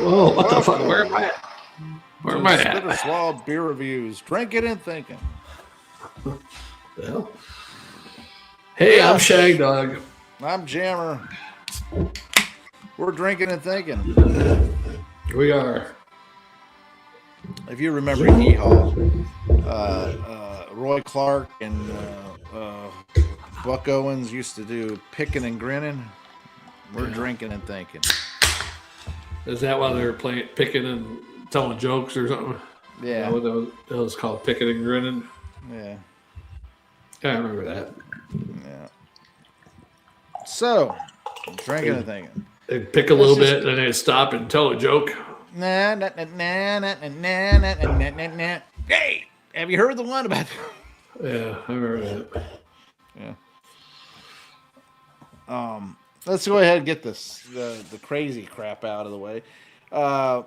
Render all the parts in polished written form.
Whoa, what the fuck? Where am I at? Where am I Spitter at? Swab Beer Reviews. Drinking and thinking. Well, hey, I'm Shagdog. I'm Jammer. We're drinking and thinking. We are. If you remember Hee Haw, Roy Clark and Buck Owens used to do picking and grinning. We're drinking and thinking. Is that why they were picking and telling jokes or something? Yeah. What that was called, picking and grinning? Yeah. Yeah, I remember that. Yeah. So, drinking and thinking. They'd pick a little bit, then they'd stop and tell a joke. Nah, nah, nah, nah, nah, nah, nah, nah, nah, nah, nah. Hey, have you heard the one about? Yeah, I remember that. Yeah. Let's go ahead and get the crazy crap out of the way. Rob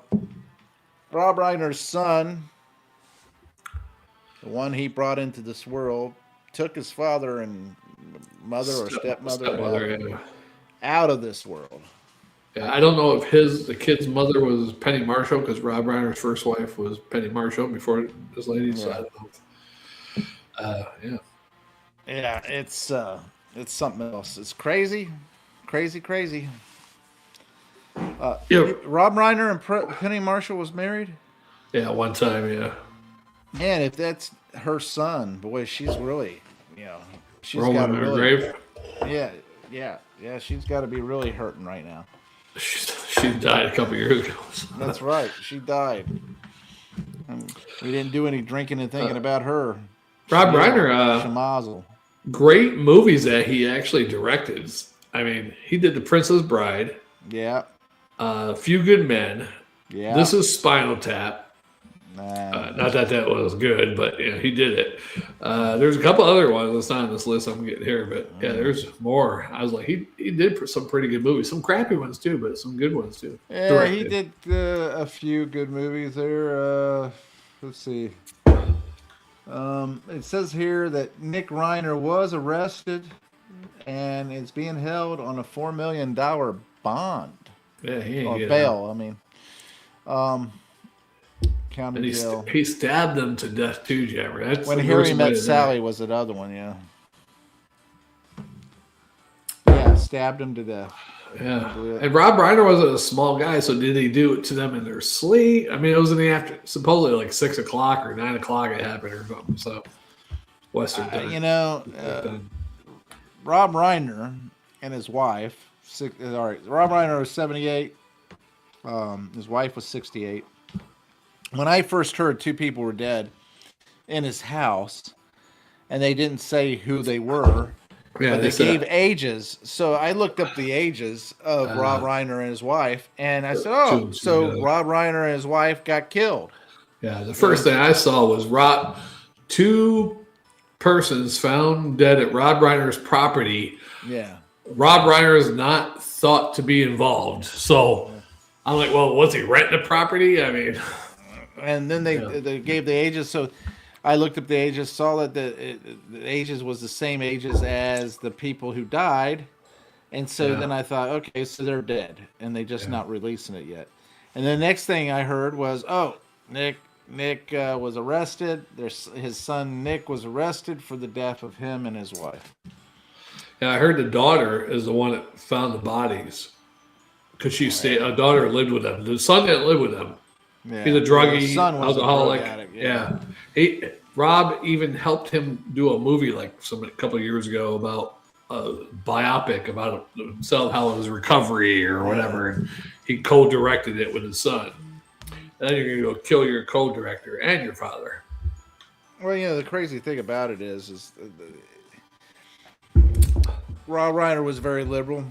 Reiner's son, the one he brought into this world, took his father and mother or stepmother out of this world. Yeah, I don't know if the kid's mother was Penny Marshall, because Rob Reiner's first wife was Penny Marshall before this lady. So I don't know. Yeah, it's something else. It's crazy. Rob Reiner and Penny Marshall was married? Yeah, one time, yeah. Man, if that's her son, boy, she's really, she's rolling got in her really, grave. Yeah, she's got to be really hurting right now. She died a couple years ago. So. That's right, she died. We didn't do any drinking and thinking about her. Rob Reiner, great movies that he actually directed. I mean, he did The Princess Bride. Yeah. A Few Good Men. Yeah. This is Spinal Tap. Not that was good, but he did it. There's a couple other ones that's not on this list I'm getting here, but yeah, there's more. I was like, he did some pretty good movies, some crappy ones too, but some good ones too. Yeah, directed. He did a few good movies there. Let's see. It says here that Nick Reiner was arrested and is being held on a $4 million bond. Yeah, he ain't or bail. Out. I mean, county jail. He stabbed them to death too, Jammer. That's when Harry Met Sally was another one. Yeah, stabbed him to death. Yeah, and Rob Reiner wasn't a small guy, so did he do it to them in their sleep? I mean, it was in the after, supposedly like 6 o'clock or 9 o'clock it happened or something. So, Western time. Rob Reiner and his wife. Rob Reiner was 78. His wife was 68. When I first heard 2 people were dead in his house, and they didn't say who they were. Yeah, but they gave ages. So I looked up the ages of Rob Reiner and his wife, and I said, Rob Reiner and his wife got killed. Yeah, the first thing I saw was 2 persons found dead at Rob Reiner's property. Yeah. Rob Reiner is not thought to be involved. So I'm like, well, was he renting the property? I mean. And then they gave the ages, so I looked up the ages, saw that the ages was the same ages as the people who died, and so then I thought, okay, so they're dead, and they just not releasing it yet. And the next thing I heard was, Nick was arrested. His son Nick was arrested for the death of him and his wife. And I heard the daughter is the one that found the bodies because a daughter lived with them. The son didn't live with them. Yeah. He's a druggie, alcoholic. Yeah. Rob even helped him do a movie a couple of years ago about a biopic about himself, how it was recovery or whatever. And he co-directed it with his son. And then you're going to go kill your co-director and your father. Well, the crazy thing about it is Rob Reiner was very liberal.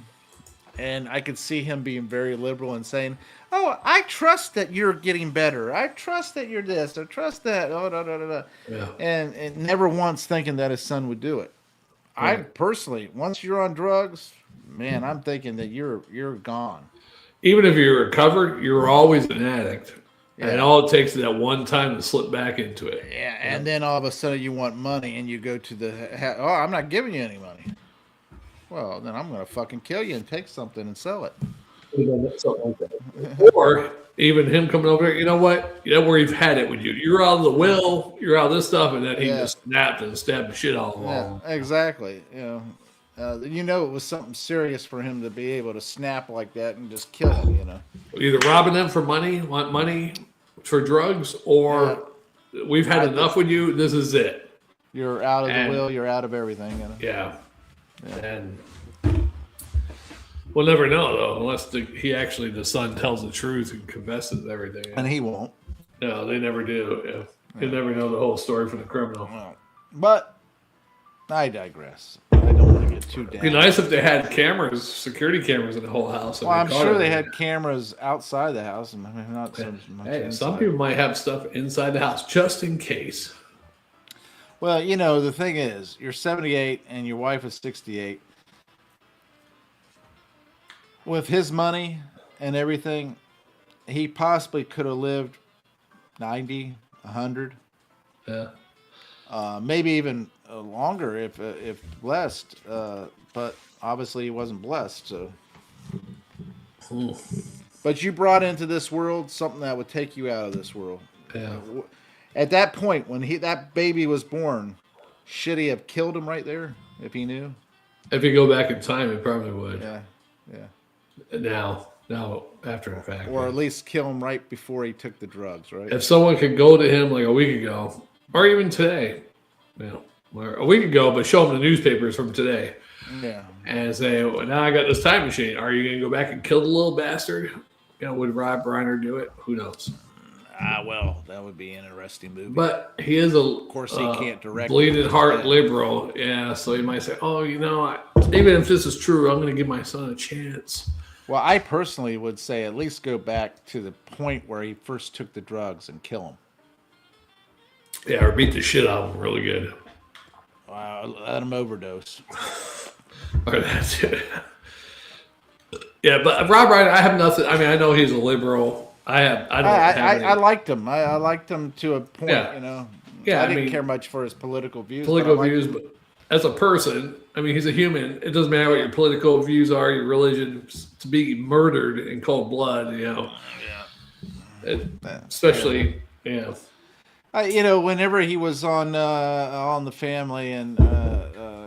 And I could see him being very liberal and saying, I trust that you're getting better. I trust that you're this. I trust that. Yeah. And never once thinking that his son would do it. Right. I personally, once you're on drugs, man, I'm thinking that you're gone. Even if you're recovered, you're always an addict. Yeah. And all it takes is that one time to slip back into it. Yeah, and then all of a sudden you want money and you go to I'm not giving you any money. Well, then I'm going to fucking kill you and take something and sell it. Or even him coming over here, you know what? You know where you've had it with you. You're out of the will, you're out of this stuff, and then he just snapped and stabbed the shit out of him. Yeah, exactly. You know, it was something serious for him to be able to snap like that and just kill him. You know, either robbing them for money, want money for drugs, or we've had enough with you. This is it. You're out of the will. You're out of everything. You know? Yeah, and. We'll never know, though, unless the son tells the truth and confesses everything. And he won't. No, they never do. Yeah. You'll never know the whole story from the criminal. Well, but I digress. I don't want to get too down. It'd be nice if they had cameras, security cameras in the whole house. Well, I'm sure they had cameras outside the house. And not so much hey, inside. some people might have stuff inside the house, just in case. Well, you know, the thing is, you're 78 and your wife is 68. With his money and everything, he possibly could have lived 90, 100. Yeah. Maybe even longer if blessed. But obviously he wasn't blessed. So. But you brought into this world something that would take you out of this world. Yeah. At that point, when that baby was born, should he have killed him right there if he knew? If you go back in time, he probably would. Yeah. Now, after the fact. Or at least kill him right before he took the drugs, right? If someone could go to him like a week ago, or even today, or a week ago, but show him the newspapers from today. Yeah. And say, well, now I got this time machine. Are you going to go back and kill the little bastard? Would Rob Reiner do it? Who knows? Well, that would be an interesting movie. But he is of course, he can't direct. Bleeding heart liberal. Yeah, so he might say, even if this is true, I'm going to give my son a chance. Well, I personally would say at least go back to the point where he first took the drugs and kill him. Yeah, or beat the shit out of him really good. Let him overdose. Or that's it. Yeah, but Rob Reiner, I have nothing. I mean, I know he's a liberal. I liked him. I liked him to a point, Yeah. you know. Yeah, I didn't care much for his political views. But as a person, I mean, he's a human. It doesn't matter what your political views are, your religion. To be murdered in cold blood, especially, whenever he was on the Family and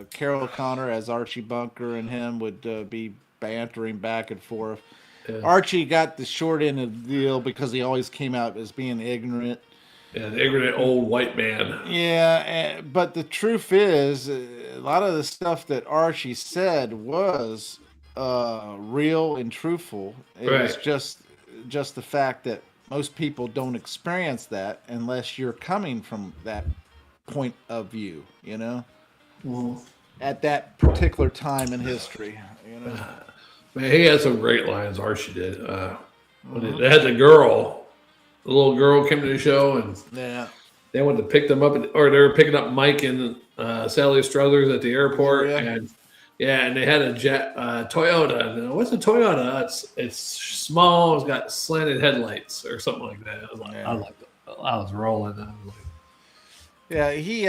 Carol Connor as Archie Bunker and him would be bantering back and forth. Yeah. Archie got the short end of the deal because he always came out as being ignorant. Yeah, an ignorant old white man. Yeah, but the truth is, a lot of the stuff that Archie said was real and truthful. It was just the fact that most people don't experience that unless you're coming from that point of view, you know? Mm-hmm. At that particular time in history, you know? Man, he had some great lines, Archie did. They had the little girl came to the show, and they wanted to pick them up, or they were picking up Mike and Sally Struthers at the airport, and they had a Toyota. And, what's a Toyota? It's small. It's got slanted headlights or something like that. I was rolling. I was like, he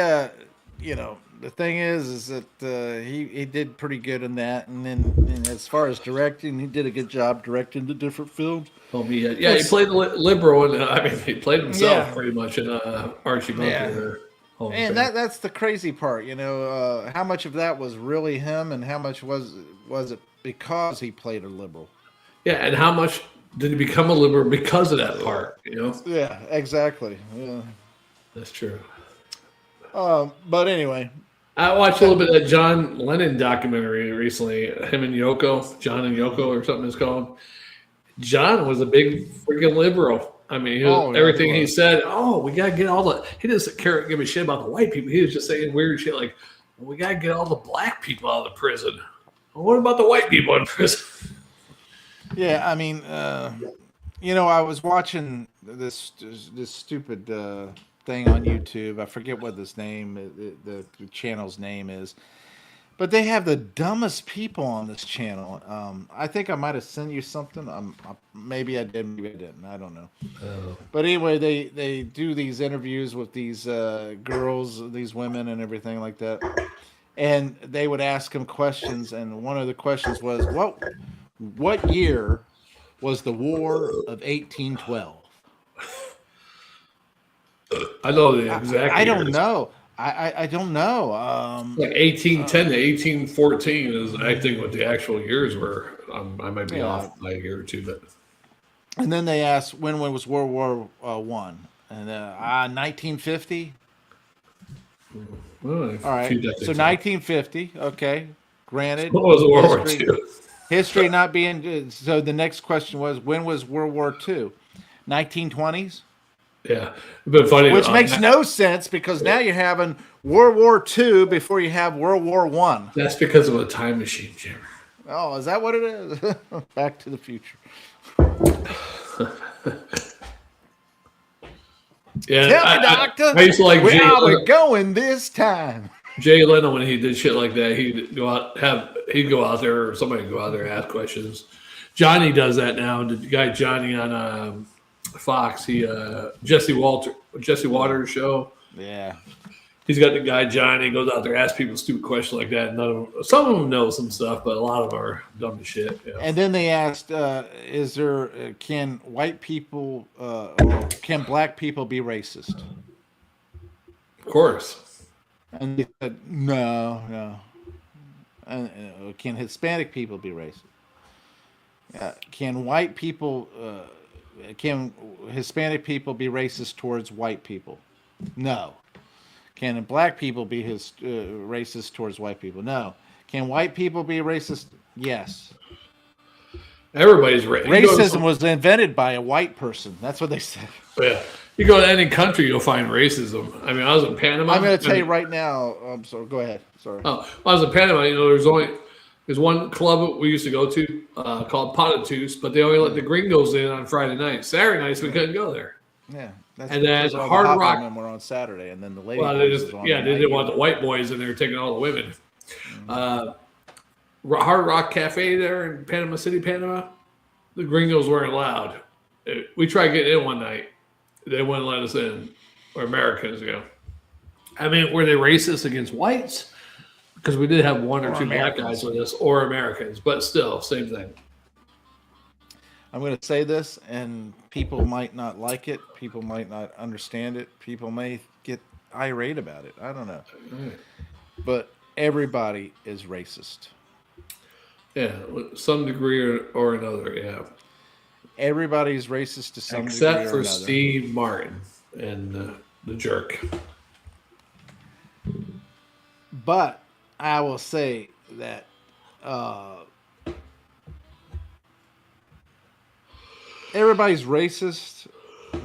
the thing is that he did pretty good in that, and then as far as directing, he did a good job directing the different films. He played the liberal, and he played himself pretty much in Archie Bunker. And that's the crazy part, you know. How much of that was really him, and how much was it because he played a liberal? Yeah, and how much did he become a liberal because of that part? You know. Yeah, exactly. Yeah, that's true. But anyway. I watched a little bit of that John Lennon documentary recently, him and Yoko, John and Yoko or something it's called. John was a big freaking liberal. I mean, everything he said, we got to get he didn't give a shit about the white people. He was just saying weird shit like, we got to get all the black people out of the prison. Well, what about the white people in prison? Yeah, I mean, I was watching this stupid thing on YouTube. I forget what the channel's name is, but they have the dumbest people on this channel. I think I might have sent you something. Maybe I did, maybe I didn't. I don't know. But anyway, they do these interviews with these girls, these women, and everything like that. And they would ask them questions, and one of the questions was, "What year was the War of 1812? I know the exact. I don't know. I don't know. Like 1810 to 1814 is, I think, what the actual years were. I might be off by a year or two, but. And then they asked when was World War One, and 1950. Well, all right, so 1950. Okay, granted. What was World War II? History not being so. The next question was, when was World War II? 1920s. Yeah, but funny. Which makes no sense because now you're having World War II before you have World War One. That's because of a time machine, Jim. Oh, is that what it is? Back to the Future. Yeah, tell me, Doctor. I used to like where are we going this time? Jay Leno, when he did shit like that, he'd go out there, or somebody would go out there and ask questions. Johnny does that now. The guy Johnny on Fox, Jesse Waters show. Yeah. He's got the guy Johnny, goes out there, asks people stupid questions like that. Some of them know some stuff, but a lot of them are dumb as shit. Yeah. And then they asked, can white people or can black people be racist? Of course. And they said, no. And can Hispanic people be racist? Can white people, can Hispanic people be racist towards white people? No. Can black people be racist towards white people? No. Can white people be racist? Yes. Everybody's racism was invented by a white person. That's what they said. Yeah. You go to any country, you'll find racism. I mean, I was in Panama. I'm going to tell you right now. I'm sorry. Go ahead. Sorry. Oh, I was in Panama. There's one club we used to go to called Potatus, but they only let the gringos in on Friday nights. Saturday nights we couldn't go there. Yeah. And then Hard Rock. Men were on Saturday, and then the lady. Well, they didn't want the white boys in there taking all the women. Mm-hmm. Hard Rock Cafe there in Panama City, Panama. The gringos weren't allowed. We tried getting in one night. They wouldn't let us in, or Americans, I mean, were they racist against whites? Because we did have one or two black guys with us, or Americans, but still, same thing. I'm going to say this, and people might not like it. People might not understand it. People may get irate about it. I don't know. But everybody is racist. Yeah, some degree or another, yeah. Everybody's racist to some degree or another. Except for Steve Martin and the jerk. But I will say that everybody's racist.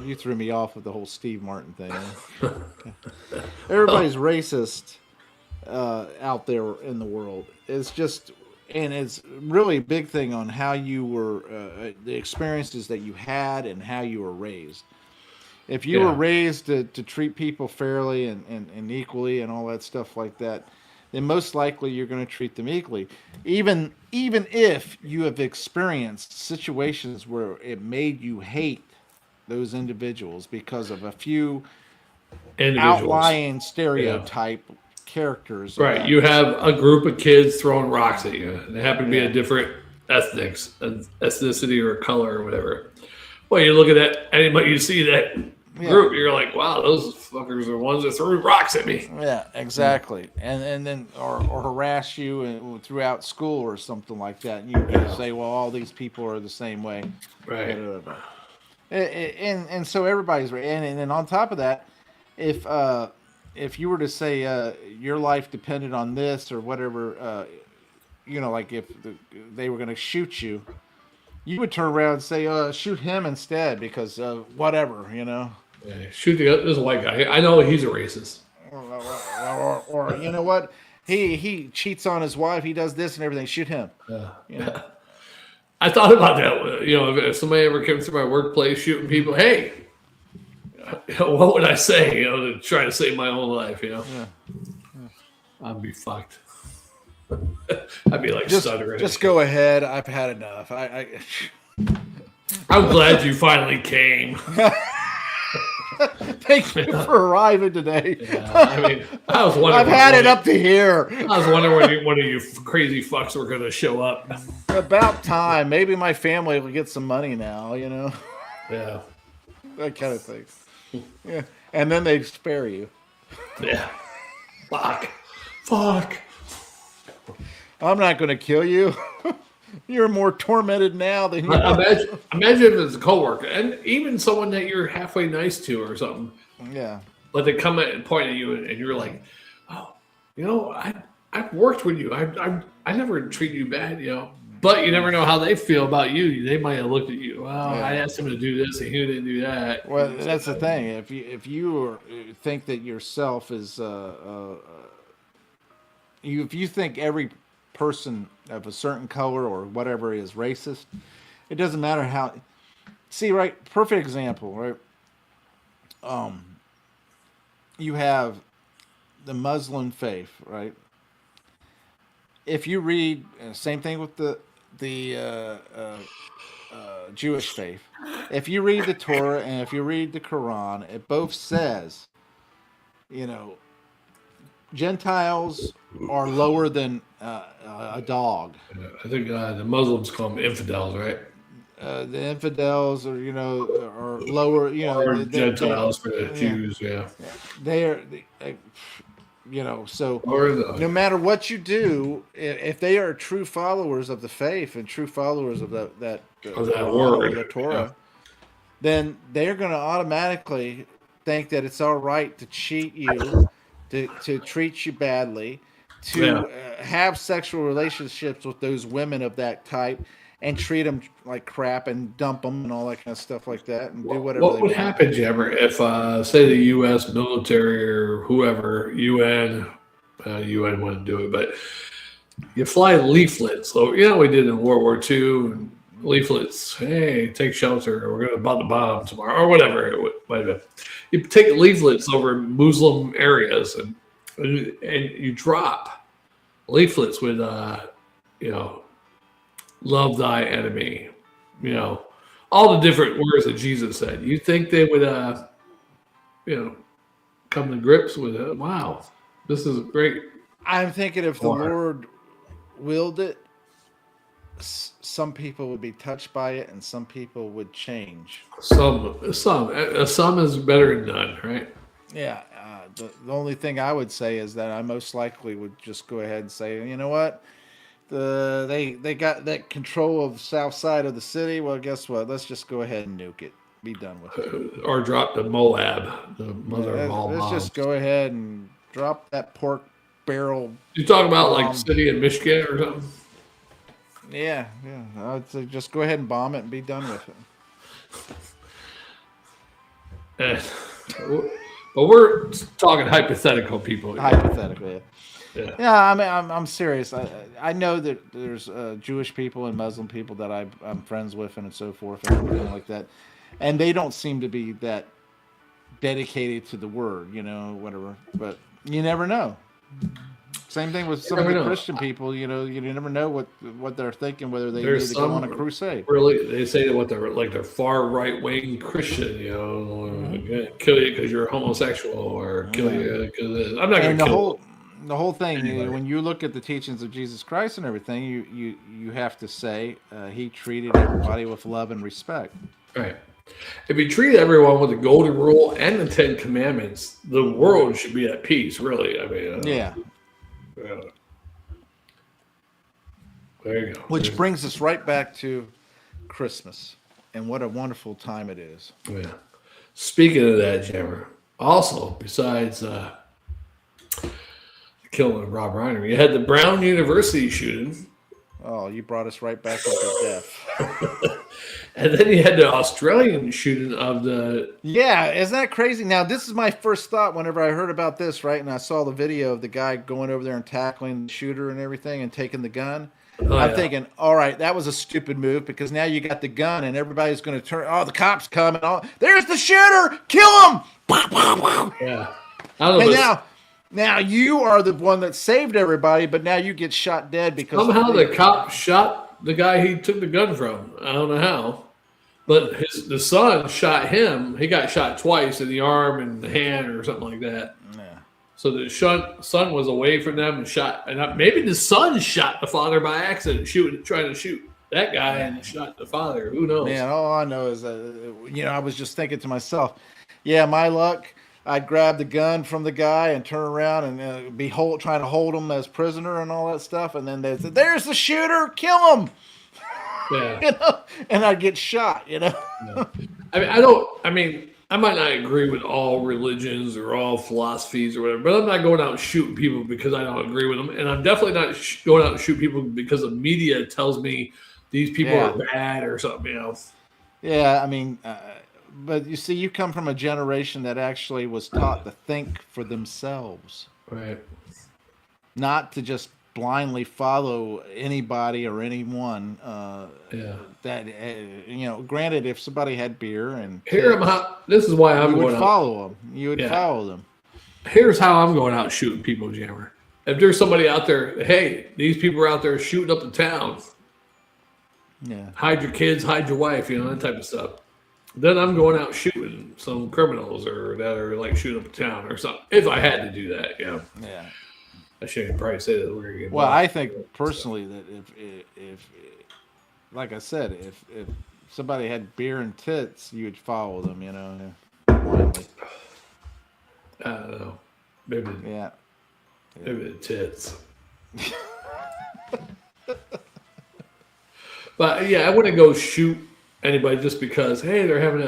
You threw me off with the whole Steve Martin thing. Everybody's racist out there in the world. It's just, and it's really a big thing on how you were, the experiences that you had and how you were raised. If you were raised to treat people fairly and equally and all that stuff like that, then most likely you're going to treat them equally. Even if you have experienced situations where it made you hate those individuals because of a few outlying stereotype characters. Right. You have a group of kids throwing rocks at you. They happen to be a different ethnicity or color or whatever. Well, you look at that, anybody you see that group, you're like, wow, those fuckers are ones that threw rocks at me. Yeah, exactly. And then or harass you throughout school or something like that. And you can say, well, all these people are the same way. Right. And so everybody's right. And then on top of that, if you were to say your life depended on this or whatever, like if they were going to shoot you, you would turn around and say, shoot him instead because whatever, Yeah, shoot this white guy. I know he's a racist. Or you know what? He cheats on his wife. He does this and everything. Shoot him. I thought about that. If somebody ever came through my workplace shooting people, hey, what would I say? To try to save my own life. I'd be fucked. I'd be like stuttering. Just go ahead. I've had enough. I'm glad you finally came. Thank you for arriving today. Yeah, I mean, I was wondering. I've had it up to here. I was wondering when one of you crazy fucks were going to show up. About time. Maybe my family will get some money now, Yeah. That kind of thing. Yeah. And then they spare you. Yeah. Fuck. I'm not going to kill you. You're more tormented now than you imagine if it's a coworker and even someone that you're halfway nice to or something. Yeah. But they come and point at you and you're like, oh, I've worked with you. I never treated you bad, But you never know how they feel about you. They might have looked at you. Well, I asked him to do this and he didn't do that. Well, that's the thing. If you think that yourself is if you think every person of a certain color or whatever is racist, it doesn't matter how. See, right? Perfect example, right? You have the Muslim faith, right? If you read, same thing with the Jewish faith. If you read the Torah and if you read the Quran, it both says, Gentiles are lower than a dog. I think the Muslims call them infidels, right? The infidels are lower. Or Gentiles for the Jews, yeah. They are, so no matter what you do, if they are true followers of the faith and true followers of that word, the Torah, then they're going to automatically think that it's all right to cheat you, to treat you badly, to have sexual relationships with those women of that type, and treat them like crap and dump them and all that kind of stuff like that, and do whatever. What would happen, Jammer, if say the U.S. military or whoever, UN wouldn't do it, but you fly leaflets? So we did in World War II. Leaflets. Hey, take shelter. We're going to bomb the bomb tomorrow, or whatever it might have been. You take leaflets over Muslim areas, and you drop leaflets with love thy enemy, all the different words that Jesus said. You think they would, come to grips with it? Wow, this is great. I'm thinking if the Lord willed it, some people would be touched by it, and some people would change. Some is better than none, right? Yeah. The only thing I would say is that I most likely would just go ahead and say, you know what? They got that control of the south side of the city. Well, guess what? Let's just go ahead and nuke it. Be done with it. Or drop the Moab, the mother of all bombs. Let's just go ahead and drop that pork barrel. You talking about like city in Michigan or something? Yeah. I'd say just go ahead and bomb it and be done with it. But we're talking hypothetical people. Hypothetical, yeah. I mean, I'm serious. I know that there's Jewish people and Muslim people that I'm friends with and so forth and everything like that, and they don't seem to be that dedicated to the word, whatever. But you never know. Same thing with some of the Christian people. You never know what they're thinking, whether they need to go on a crusade. Really, they say that they're far right wing Christian. Kill you because you're homosexual, or kill you because I'm not going to kill. The whole thing, when you look at the teachings of Jesus Christ and everything, you have to say he treated everybody with love and respect. Right. If he treated everyone with the golden rule and the 10 commandments, the world should be at peace, really. I mean, yeah. There you go. Which brings us right back to Christmas, and what a wonderful time it is. Yeah. Speaking of that, Jammer, also, besides killing Rob Reiner, you had the Brown University shooting. Oh, you brought us right back into death. And then you had the Australian shooting of the... Yeah, isn't that crazy? Now, this is my first thought whenever I heard about this, right? And I saw the video of the guy going over there and tackling the shooter and everything and taking the gun. I'm thinking, all right, that was a stupid move, because now you got the gun and everybody's going to turn... Oh, the cops come and all... There's the shooter! Kill him! Yeah. And now you are the one that saved everybody, but now you get shot dead because... Somehow the cop shot the guy he took the gun from. I don't know how. But the son shot him. He got shot twice in the arm and the hand or something like that. Yeah. So the son was away from them and shot. And maybe the son shot the father by accident, trying to shoot that guy and shot the father. Who knows? Man, all I know is that, I was just thinking to myself, yeah, my luck, I'd grab the gun from the guy and turn around and trying to hold him as prisoner and all that stuff. And then they said, there's the shooter, kill him. Yeah. And I'd get shot, Yeah. I might not agree with all religions or all philosophies or whatever, but I'm not going out and shooting people because I don't agree with them. And I'm definitely not going out and shoot people because the media tells me these people are bad or something else. Yeah, but you see, you come from a generation that actually was taught to think for themselves. Right. Not to just blindly follow anybody or anyone. That granted, if somebody had beer and this is why I'm going follow them. You would follow them. Here's how I'm going out shooting people, Jammer. If there's somebody out there, hey, these people are out there shooting up the town. Yeah. Hide your kids, hide your wife, that type of stuff. Then I'm going out shooting some criminals or that are like shooting up the town or something. If I had to do that, Yeah. I shouldn't probably say that we're getting. Well, I think personally that if like I said, if somebody had beer and tits, you would follow them, blindly. I don't know. Maybe. Yeah. Maybe the tits. But yeah, I wouldn't go shoot anybody just because, hey, they're having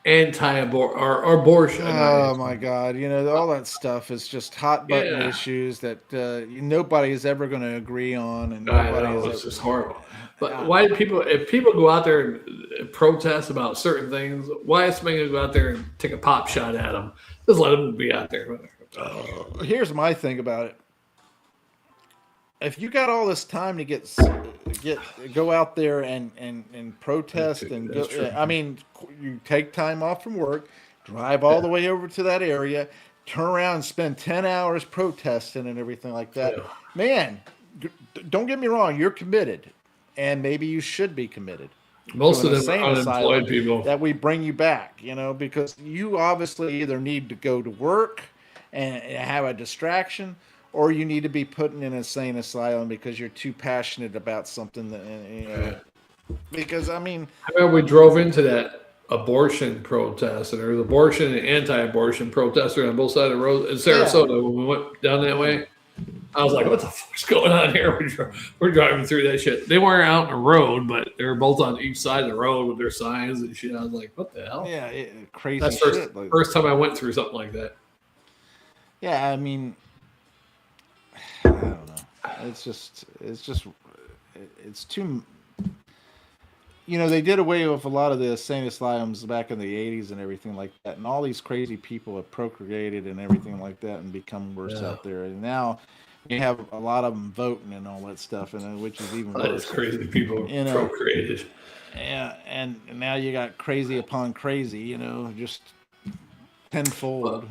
anti-abortion. Oh my God! All that stuff is just hot button issues that nobody is ever going to agree on, and it's just horrible. But why do if people go out there and protest about certain things, why is somebody going to go out there and take a pop shot at them? Just let them be out there. Here's my thing about it. If you got all this time to go out there and protest and go, you take time off from work, drive all the way over to that area, turn around and spend 10 hours protesting and everything like that. Yeah. Man, don't get me wrong, you're committed, and maybe you should be committed. Most of them are unemployed people. That we bring you back, because you obviously either need to go to work and have a distraction, or you need to be put in an insane asylum because you're too passionate about something that, because I remember we drove into that abortion protest, and there was abortion and anti-abortion protesters on both sides of the road in Sarasota when we went down that way. I was like, what the fuck's going on here? We're driving through that shit. They weren't out on the road, but they were both on each side of the road with their signs and shit. I was like, what the hell? Yeah, crazy That's shit. First time I went through something like that. Yeah, I don't know. It's too. They did away with a lot of the insane asylums back in the 80s and everything like that, and all these crazy people have procreated and everything like that and become worse out there. And now you have a lot of them voting and all that stuff, and which is even worse. Crazy people procreated. Yeah, and now you got crazy upon crazy. Just tenfold.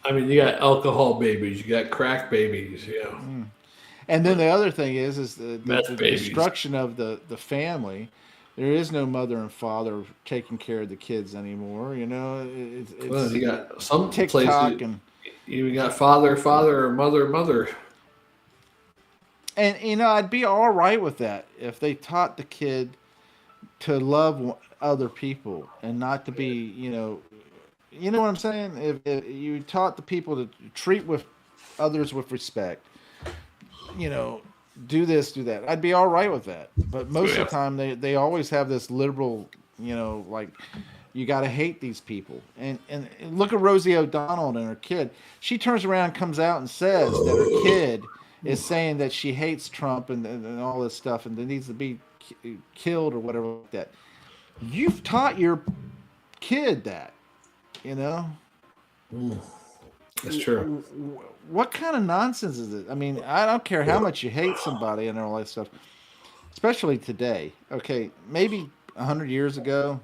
You got alcohol babies, you got crack babies, And then the other thing is the destruction of the family. There is no mother and father taking care of the kids anymore. You got some TikTok places, and you got father, or mother. And I'd be all right with that if they taught the kid to love other people and not to be, you know what I'm saying? If you taught the people to treat with others with respect, do this, do that, I'd be all right with that. But most of the time, they always have this liberal, like, you got to hate these people. And look at Rosie O'Donnell and her kid. She turns around and comes out and says that her kid is saying that she hates Trump and all this stuff and that needs to be killed or whatever like that. You've taught your kid that, That's true. What kind of nonsense is it? I mean, I don't care how much you hate somebody and all that stuff, especially today. Okay, maybe 100 years ago,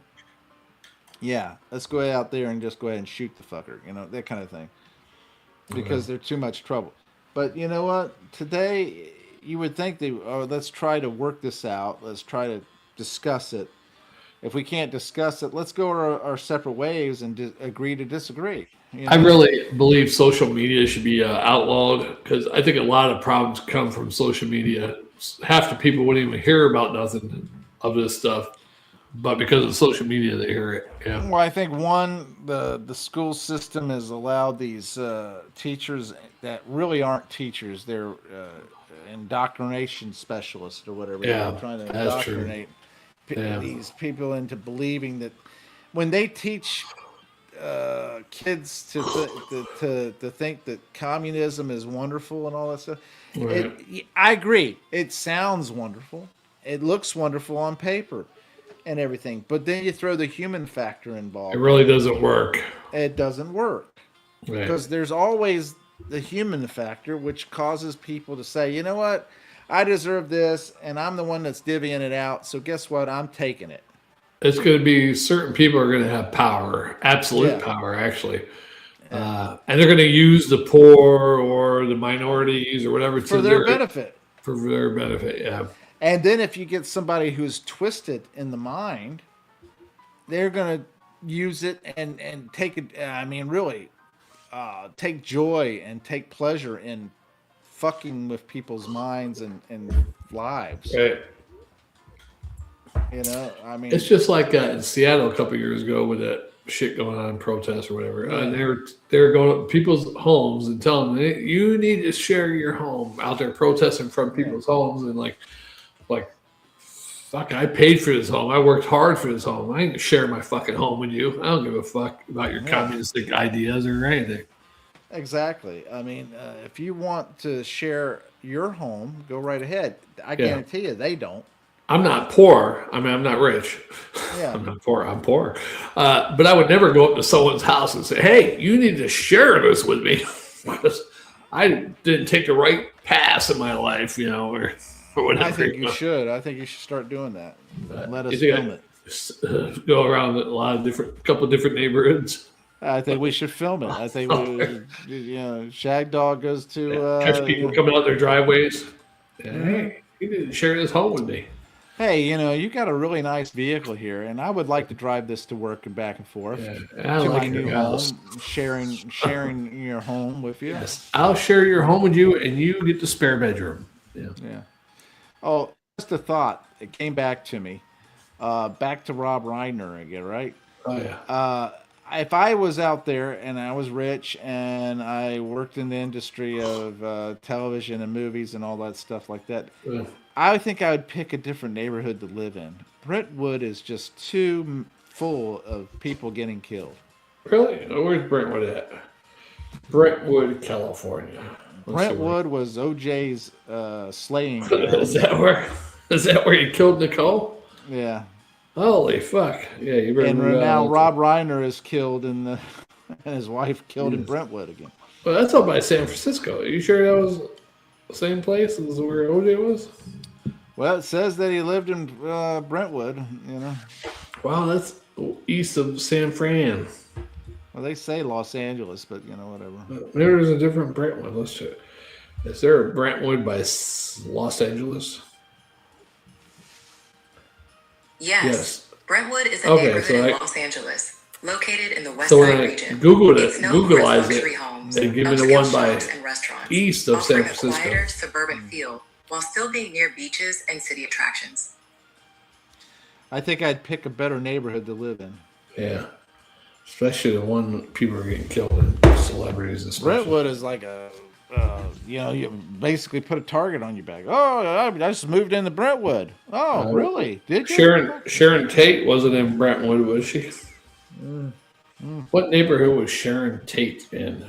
yeah, let's go out there and just go ahead and shoot the fucker, that kind of thing, because they're too much trouble. But you know what? Today, you would think let's try to work this out. Let's try to discuss it. if we can't discuss it, let's go our separate ways and agree to disagree. You know? I really believe social media should be outlawed because I think a lot of problems come from social media. Half the people wouldn't even hear about nothing of this stuff, but because of social media, they hear it. Yeah. Well, I think the school system has allowed these teachers that really aren't teachers; they're indoctrination specialists or whatever. Yeah, they're trying to indoctrinate these people into believing that when they teach kids to think that communism is wonderful and all that stuff. Right. I agree. It sounds wonderful. It looks wonderful on paper and everything. But then you throw the human factor involved. It really doesn't work. It doesn't work. Right. Because there's always the human factor, which causes people to say, you know what? I deserve this, and I'm the one that's divvying it out. So guess what? I'm taking it. It's going to be certain people are going to have power, absolute power, actually. And they're going to use the poor or the minorities or whatever for their benefit. For their benefit, yeah. And then if you get somebody who's twisted in the mind, they're going to use it and take it. I mean, really, take joy and take pleasure in fucking with people's minds and lives. Right. You know, I mean, it's just like in Seattle a couple of years ago with that shit going on, protests or whatever. And they're going to people's homes and telling them, you need to share your home, out there protesting from people's homes and like, fuck, I paid for this home. I worked hard for this home. I ain't gonna share my fucking home with you. I don't give a fuck about your communistic ideas or anything. Exactly. I mean, if you want to share your home, go right ahead. I guarantee you they don't. I'm not poor. I mean, I'm not rich. Yeah. I'm not poor. I'm poor. But I would never go up to someone's house and say, hey, you need to share this with me. Because I didn't take the right path in my life, you know, or whatever. I think you should. I think you should start doing that. Let us film it. Go around a couple of different neighborhoods. I think we should film it. I think Shagdog goes to catch people coming out their driveways. Hey, you need to share this home with me. Hey, you got a really nice vehicle here, and I would like to drive this to work and back and forth to my new home, sharing your home with you. Yes, I'll share your home with you, and you get the spare bedroom. Yeah. Oh, just a thought. It came back to me. Back to Rob Reiner again, right? Oh, yeah. If I was out there and I was rich and I worked in the industry of television and movies and all that stuff like that, I think I would pick a different neighborhood to live in. Brentwood is just too full of people getting killed. Really? Where's Brentwood at? Brentwood, California. Brentwood was OJ's slaying. Is that where he killed Nicole? Yeah. Holy fuck! Yeah, you better. And now Rob Reiner is killed and his wife killed in Brentwood again. Well, that's up by San Francisco. Are you sure that was the same place as where OJ was? Well, it says that he lived in Brentwood. Wow, that's east of San Fran. Well, they say Los Angeles, but whatever. There's a different Brentwood. Let's check. Is there a Brentwood by Los Angeles? Yes. Brentwood is a neighborhood in Los Angeles, located in the West Side region. Googled it, Googleize it, and give me the one by east of San Francisco. A quieter suburban feel while still being near beaches and city attractions. I think I'd pick a better neighborhood to live in. Yeah. Especially the one people are getting killed in, celebrities and stuff. Brentwood is like you basically put a target on your back. Oh, I just moved into Brentwood. Oh, really? Did you? Sharon Tate wasn't in Brentwood, was she? What neighborhood was Sharon Tate in?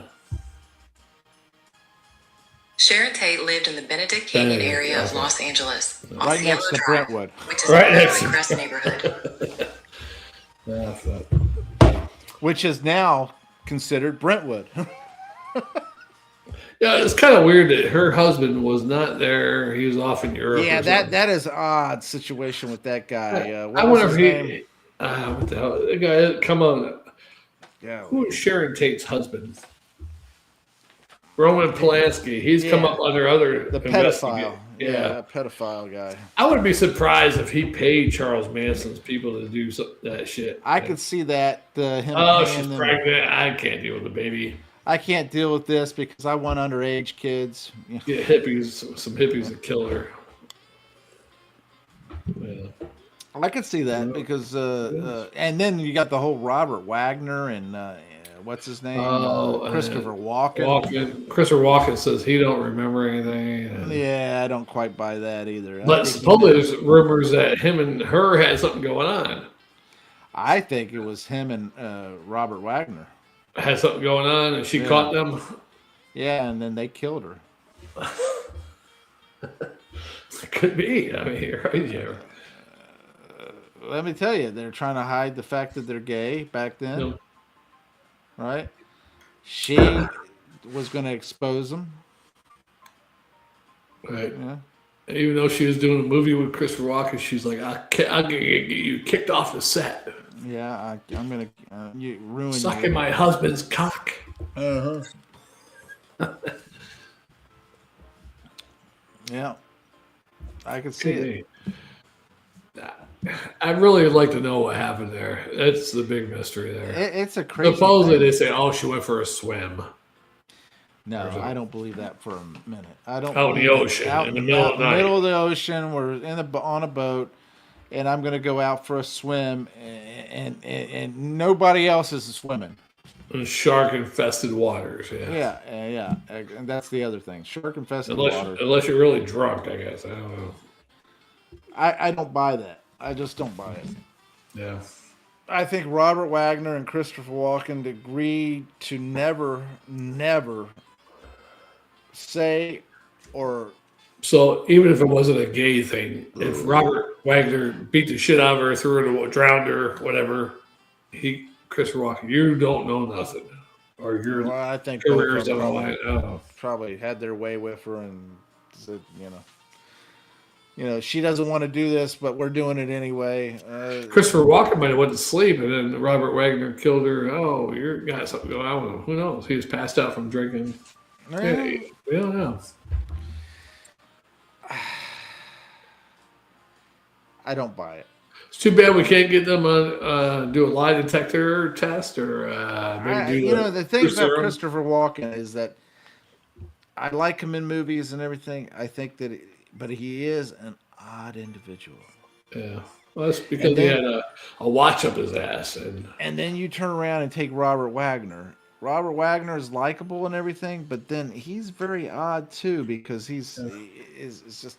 Sharon Tate lived in the Benedict Canyon area of Los Angeles, right next to Brentwood, which is right next to Crest neighborhood. Which is now considered Brentwood. Yeah, it's kind of weird that her husband was not there. He was off in Europe. Yeah, that is an odd situation with that guy. I wonder if he. What the hell? The guy, come on. Yeah. Who is Sharon Tate's husband? Roman Polanski. He's come up under other the pedophile. Yeah, that pedophile guy. I would be surprised if he paid Charles Manson's people to do that shit. I could see that. She's pregnant. I can't deal with the baby. I can't deal with this because I want underage kids. Get hippies, some hippies that kill her. Yeah. I could see that because, and then you got the whole Robert Wagner and what's his name? Christopher Walken. Christopher Walken says he don't remember anything. Yeah, I don't quite buy that either. But supposedly there's rumors that him and her had something going on. I think it was him and Robert Wagner. Had something going on, and she caught them. Yeah, and then they killed her. Could be. I mean, you're right here. Let me tell you, they're trying to hide the fact that they're gay back then. No. Right? She was going to expose them. Right. Yeah. Even though she was doing a movie with Christopher Walken, she's like, I'm going to get you kicked off the set. Yeah, I'm going to ruin you. Sucking my husband's cock. Uh-huh. Yeah. I can see it. I'd really like to know what happened there. That's the big mystery there. It's a crazy Supposedly they say, she went for a swim. No, I don't believe that for a minute. I don't. Out in the ocean, in the middle of the night. Middle of the ocean, we're on a boat, and I'm going to go out for a swim, and nobody else is swimming. In shark-infested waters, yeah. Yeah, and that's the other thing. Shark-infested waters. Unless you're really drunk, I guess. I don't know. I don't buy that. I just don't buy it. Yeah. I think Robert Wagner and Christopher Walken agreed to never say or... So even if it wasn't a gay thing, if Robert Wagner beat the shit out of her, threw her, drowned her, whatever, Christopher Walken, you don't know nothing. Or your I think career's on the line. Probably had their way with her and said, she doesn't want to do this, but we're doing it anyway. Christopher Walken might have went to sleep, and then Robert Wagner killed her. Oh, you got something going on. Who knows? He was passed out from drinking. Yeah, we don't know. I don't buy it. It's too bad we can't get them on do a lie detector test or maybe do the thing about Christopher Walken is that I like him in movies and everything. I think that. But he is an odd individual. Yeah. Well, that's because he had a watch up his ass. And then you turn around and take Robert Wagner. Robert Wagner is likable and everything, but then he's very odd too because he's just...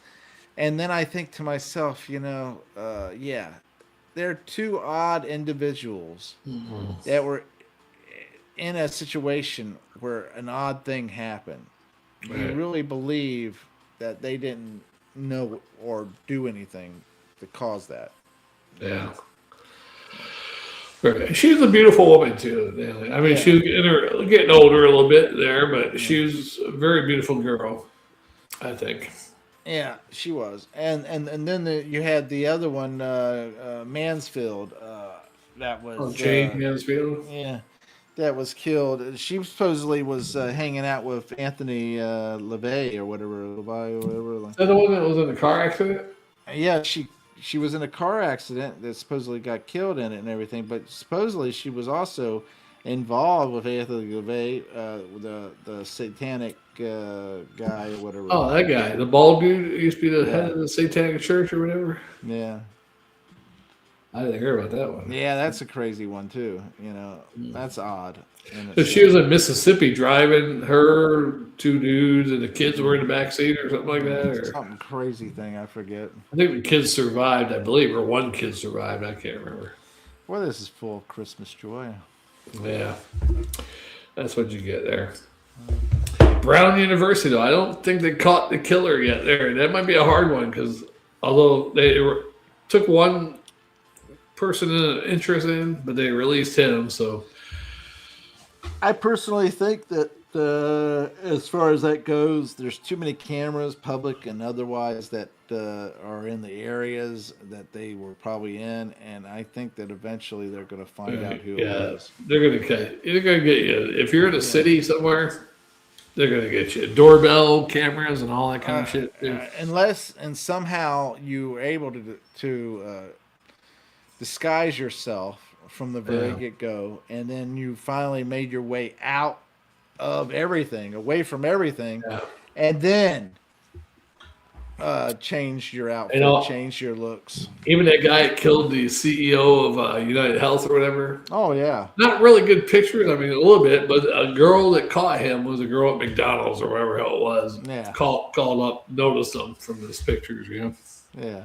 And then I think to myself, they're two odd individuals that were in a situation where an odd thing happened. Right. You really believe that they didn't know or do anything to cause that. Yeah. She's a beautiful woman too. I mean, she was getting older a little bit there, but she was a very beautiful girl, I think. Yeah, she was. And then you had the other one, Mansfield. That was Jane Mansfield. Yeah. That was killed. She supposedly was hanging out with Anthony LaVey or whatever. Is that the one that was in the car accident? Yeah, she was in a car accident that supposedly got killed in it and everything. But supposedly she was also involved with Anthony LaVey, the satanic guy or whatever. Oh, that guy, the bald dude who used to be the head of the satanic church or whatever. Yeah. I didn't hear about that one. Yeah, that's a crazy one too. That's odd. So she was in Mississippi driving her two dudes and the kids were in the back seat or something like that. Or something crazy thing, I forget. I think the kids survived, I believe, or one kid survived. I can't remember. Well, this is full of Christmas joy. Yeah, that's what you get there. Brown University, though, I don't think they caught the killer yet. There, that might be a hard one because although they took one person in interest in, but they released him. So I personally think that as far as that goes, there's too many cameras, public and otherwise, that are in the areas that they were probably in, and I think that eventually they're going to find out who it was. They're going to get you if you're in a city somewhere. They're gonna get you doorbell cameras and all that kind of shit. Unless and somehow you were able to disguise yourself from the very get-go, and then you finally made your way out of everything, away from everything, and then changed your outfit, changed your looks. Even that guy that killed the CEO of United Health or whatever. Oh, yeah. Not really good pictures. I mean, a little bit, but a girl that caught him was a girl at McDonald's or wherever hell it was. Yeah. Called up, noticed him from his pictures, Yeah.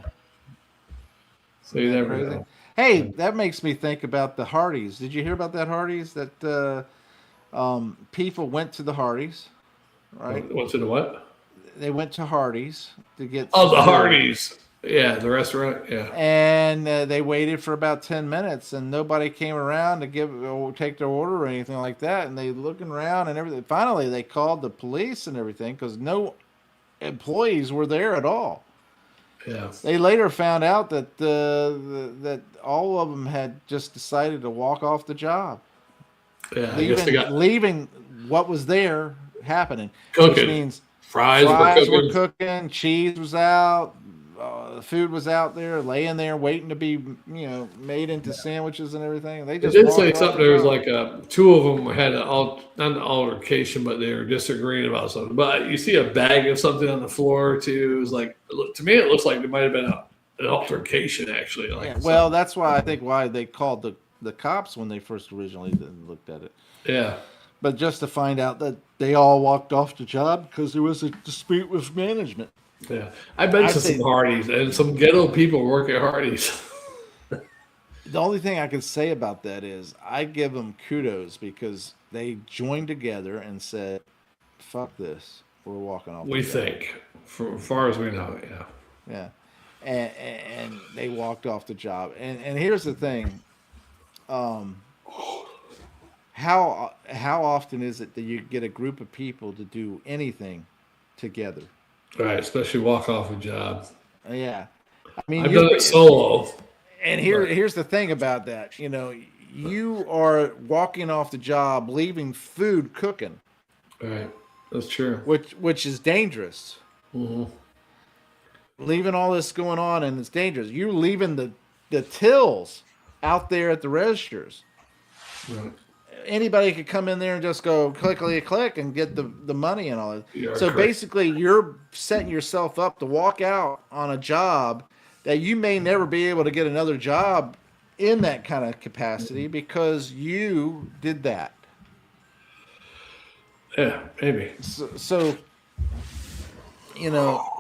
So you never know. Hey, that makes me think about the Hardys. Did you hear about that Hardys? That people went to the Hardys, right? Went to the what? They went to Hardee's to get. Oh, the Hardys. Yeah, the restaurant. Yeah. And they waited for about 10 minutes, and nobody came around to take their order or anything like that. And they looking around and everything. Finally, they called the police and everything because no employees were there at all. Yeah. They later found out that that all of them had just decided to walk off the job. Yeah, leaving what was there happening. Cooking. Which means fries were cooking, cheese was out, food was out there, laying there, waiting to be made into sandwiches and everything. They just did say something. There was like two of them had not an altercation, but they were disagreeing about something. But you see a bag of something on the floor too. It was like, to me, it looks like there might have been an altercation actually. Well, that's why I think why they called the cops when they first originally looked at it. Yeah. But just to find out that they all walked off the job because there was a dispute with management. Yeah, I've been to some Hardee's, and some ghetto people work at Hardee's. The only thing I can say about that is I give them kudos because they joined together and said, fuck this, we're walking off the job. We think, for as far as we know, yeah. And they walked off the job. And here's the thing. How often is it that you get a group of people to do anything together? Right, especially walk off a job. Yeah. I mean, I've done it solo. And here's the thing about that. You are walking off the job, leaving food cooking. Right. That's true. Which is dangerous. Mm-hmm. Leaving all this going on, and it's dangerous. You're leaving the tills out there at the registers. Right. Anybody could come in there and just go click and get the money and all that. So correct. basically, you're setting yourself up to walk out on a job that you may never be able to get another job in that kind of capacity because you did that. Yeah, maybe. So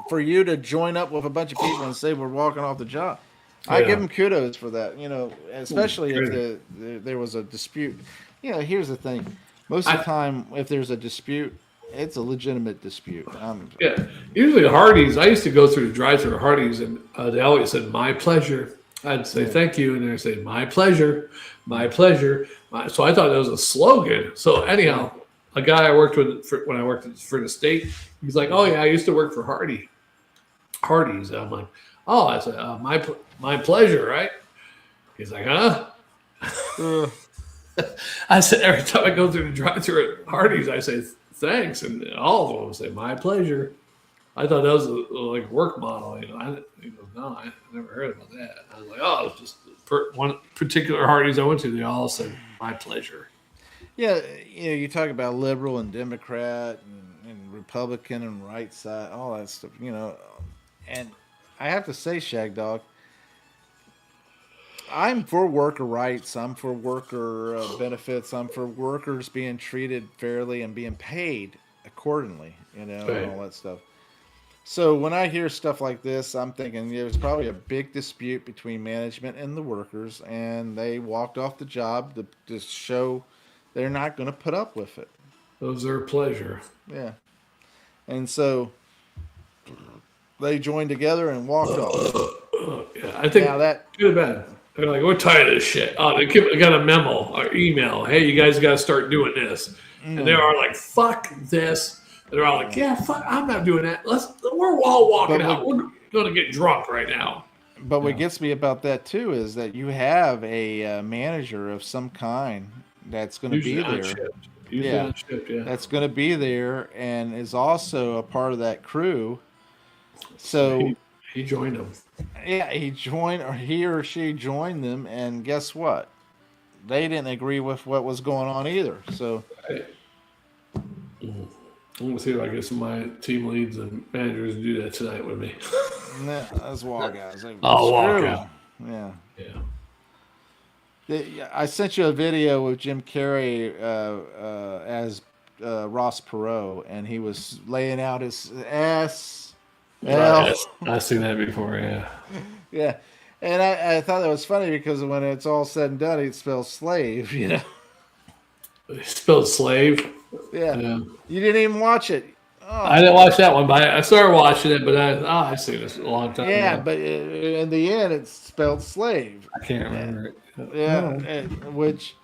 for you to join up with a bunch of people and say we're walking off the job, I give them kudos for that. Especially if there was a dispute. Here's the thing. Most of the time, if there's a dispute, it's a legitimate dispute. Usually Hardee's, I used to go through the drive-thru Hardee's, and they always said, my pleasure. I'd say, thank you. And they'd say, my pleasure, my pleasure. So I thought that was a slogan. So anyhow, a guy I worked with when I worked for the state, he's like, oh, yeah, I used to work for Hardee's. And I'm like, oh, I said, my pleasure, right? He's like, huh? I said, every time I go through the drive-thru at Hardee's, I say, thanks. And all of them say, my pleasure. I thought that was a work model. He goes, no, I never heard about that. I was like, oh, it's just one particular Hardee's I went to, they all said, my pleasure. Yeah, you talk about liberal and Democrat and Republican and right side, all that stuff, And I have to say, Shagdog, I'm for worker rights. I'm for worker benefits. I'm for workers being treated fairly and being paid accordingly, and all that stuff. So when I hear stuff like this, I'm thinking there's probably a big dispute between management and the workers, and they walked off the job to show they're not going to put up with it. It was their pleasure. Yeah. And so they joined together and walked off. Yeah, I think too bad. They're like, we're tired of this shit. Oh, they got a memo or email. Hey, you guys got to start doing this. And they are like, fuck this. And they're all like, yeah, fuck, I'm not doing that. We're all walking out. We're going to get drunk right now. But what gets me about that, too, is that you have a manager of some kind that's going to be there. Yeah, that's going to be there and is also a part of that crew. So he joined them. Yeah, he or she joined them, and guess what? They didn't agree with what was going on either. So I'm gonna see if I get some of my team leads and managers to do that tonight with me. Nah, that's wild guys. I'll walk out. Yeah. Yeah. I sent you a video with Jim Carrey as Ross Perot, and he was laying out his S. I've seen that before. Yeah. Yeah. And I thought that was funny because when it's all said and done, it spells slave, you know. It spelled slave. Yeah. You didn't even watch it. Oh. I didn't watch that one, but I started watching it. But I seen this a long time ago. Yeah, but in the end, it's spelled slave. I can't remember it. Yeah, which,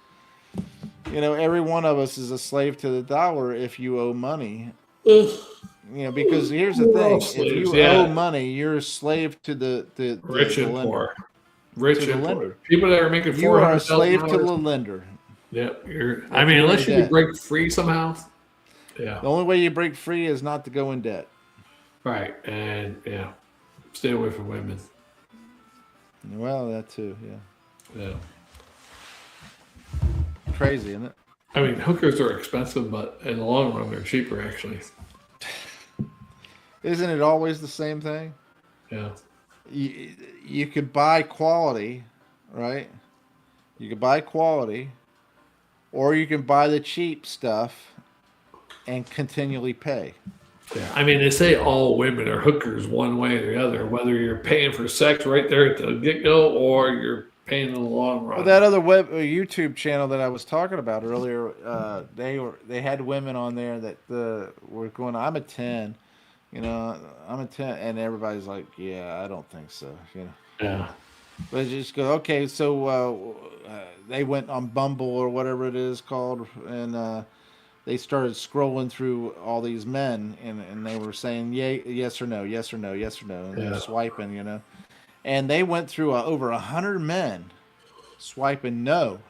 you know, every one of us is a slave to the dollar if you owe money. You know, because here's the thing: if you owe money, you're a slave to the rich and poor. Rich and poor. People that are making $400,000. You are a slave to the lender. Yeah, I mean, unless you can break free somehow. Yeah. The only way you break free is not to go in debt. Right, and stay away from women. Well, that too. Yeah. Crazy, isn't it? I mean, hookers are expensive, but in the long run, they're cheaper, actually. Isn't it always the same thing? Yeah. You could buy quality, right? You could buy quality, or you can buy the cheap stuff and continually pay. Yeah. I mean, they say all women are hookers one way or the other, whether you're paying for sex right there at the get-go or you're paying in the long run. Well, that other YouTube channel that I was talking about earlier, they had women on there that were going, I'm a 10. You know, I'm a 10, and everybody's like, yeah, I don't think so. You know. Yeah. But just go, okay, so they went on Bumble or whatever it is called, and they started scrolling through all these men, and they were saying, yes or no, yes or no, yes or no, and they're swiping, you know. And they went through over 100 men swiping no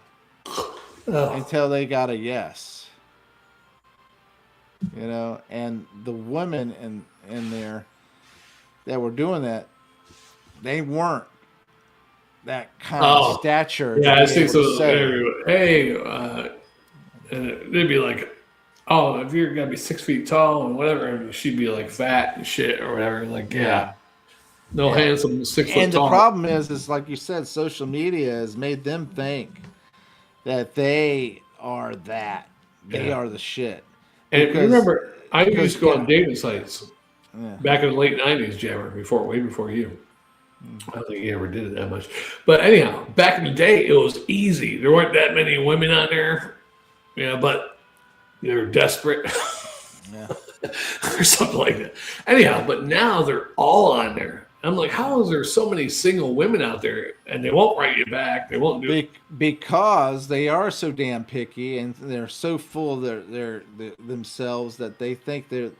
until they got a yes. You know, and the women in there that were doing that, they weren't that kind of stature. Yeah, I see. So hey, and they'd be like, "Oh, if you're gonna be 6 feet tall and whatever," and she'd be like fat and shit or whatever. Like, no handsome 6 foot tall. And the problem is like you said, social media has made them think that they are that. They are the shit. And remember, I used to go on dating sites back in the late 90s, Jammer, way before you. I don't think you ever did it that much. But anyhow, back in the day, it was easy. There weren't that many women on there. Yeah, but they were desperate. Or something like that. Anyhow, but now they're all on there. I'm like, how is there so many single women out there and they won't write you back? They won't do it because they are so damn picky and they're so full of themselves that they think they're.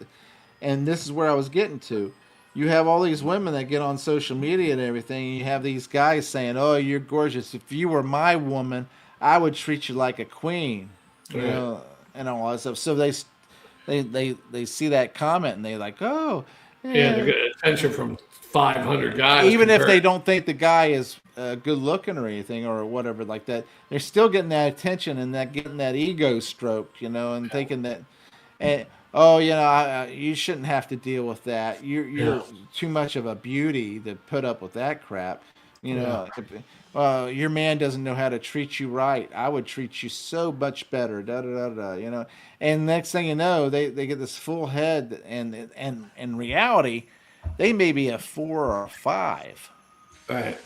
And this is where I was getting to. You have all these women that get on social media and everything. And you have these guys saying, "Oh, you're gorgeous. If you were my woman, I would treat you like a queen," you know, and all that stuff. So they see that comment and they like, "Oh, yeah." They're getting attention from 500 guys. Even if they don't think the guy is good looking or anything or whatever like that, they're still getting that attention and getting that ego stroked, you know, and thinking that, you shouldn't have to deal with that. You're too much of a beauty to put up with that crap, you know. Your man doesn't know how to treat you right. I would treat you so much better. Da da da da. You know, and next thing you know, they get this full head, and in reality, they may be a 4 or a 5. Right.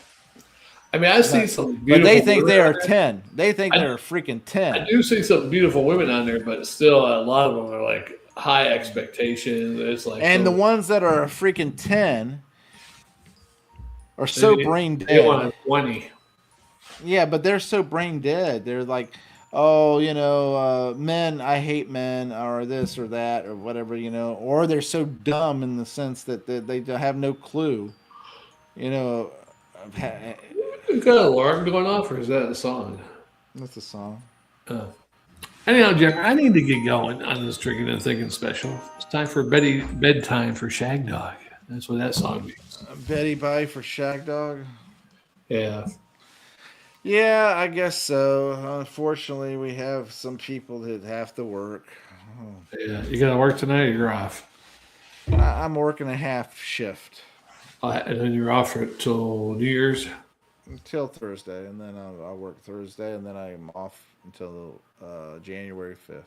I mean, I see some beautiful. But they think they are 10. They think they're a freaking 10. I do see some beautiful women on there, but still, a lot of them are like high expectations. It's like, and the ones that are a freaking 10 are so brain dead. They want a 20. Yeah, but they're so brain dead. They're like, oh, you know, men, I hate men, or this or that, or whatever, you know, or they're so dumb in the sense that they have no clue, you know. You got an alarm going off, or is that a song? That's a song. Oh. Anyhow, Jeff, I need to get going on this drinking and thinking special. It's time for bedtime for Shagdog. That's what that song means. Betty bye for Shagdog. Yeah. Yeah, I guess so. Unfortunately, we have some people that have to work. Yeah, you got to work tonight or you're off? I'm working a half shift. And then you're off till New Year's? Until Thursday, and then I'll work Thursday, and then I'm off until January 5th.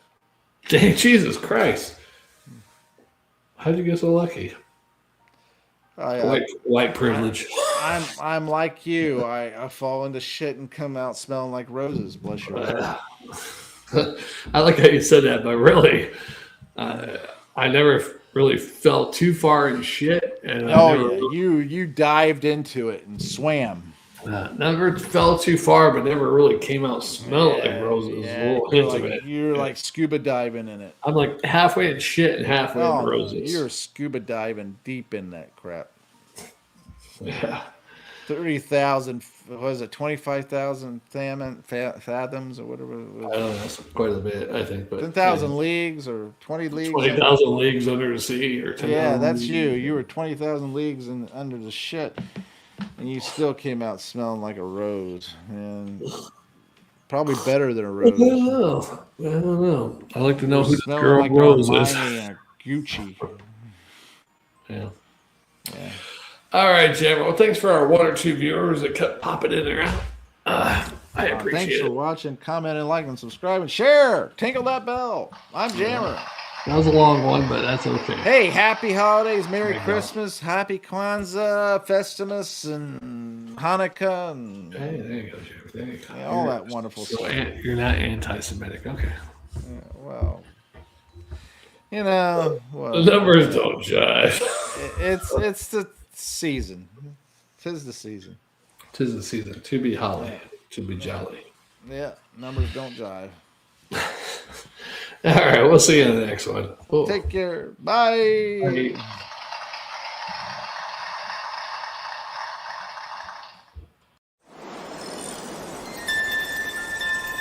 Dang, Jesus Christ. How'd you get so lucky? White privilege. I'm like you. I fall into shit and come out smelling like roses. Bless your heart. I like how you said that, but really, I never really fell too far in shit. And you dived into it and swam. Never fell too far, but never really came out smelling like roses. You're like scuba diving in it. I'm like halfway in shit and halfway in roses. You're scuba diving deep in that crap. Yeah. 30,000, was it 25,000 fathoms or whatever it was? I don't know, that's quite a bit, I think. 10,000 leagues or 20 leagues? 20,000 leagues under the sea or 10,000. Yeah, that's you. You were 20,000 leagues under the shit, and you still came out smelling like a rose. And probably better than a rose. I don't know. I like to know who the girl like Rose is. Gucci. Yeah. All right, Jim. Well, thanks for our 1 or 2 viewers that kept popping in and out. I appreciate it. Thanks for watching, commenting, liking, subscribing, share. Tinkle that bell. I'm Jammer. That was a long one, but that's okay. Hey, happy holidays, Merry Christmas, Happy Kwanzaa, Festivus, and Hanukkah. And, hey, there you go, Jim. There you go. Yeah, all that wonderful stuff. You're not anti-Semitic. Okay. Yeah, well, you know. Well, the numbers don't jive. It's the season. 'Tis the season. 'Tis the season. To be holly. To be jolly. Yeah, numbers don't jive. All right, we'll see you in the next one. Cool. Take care. Bye. Bye.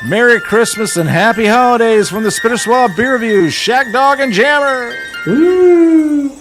Merry Christmas and Happy Holidays from the Spitter Swab Beer Reviews, Shagdog and Jammer. Woo!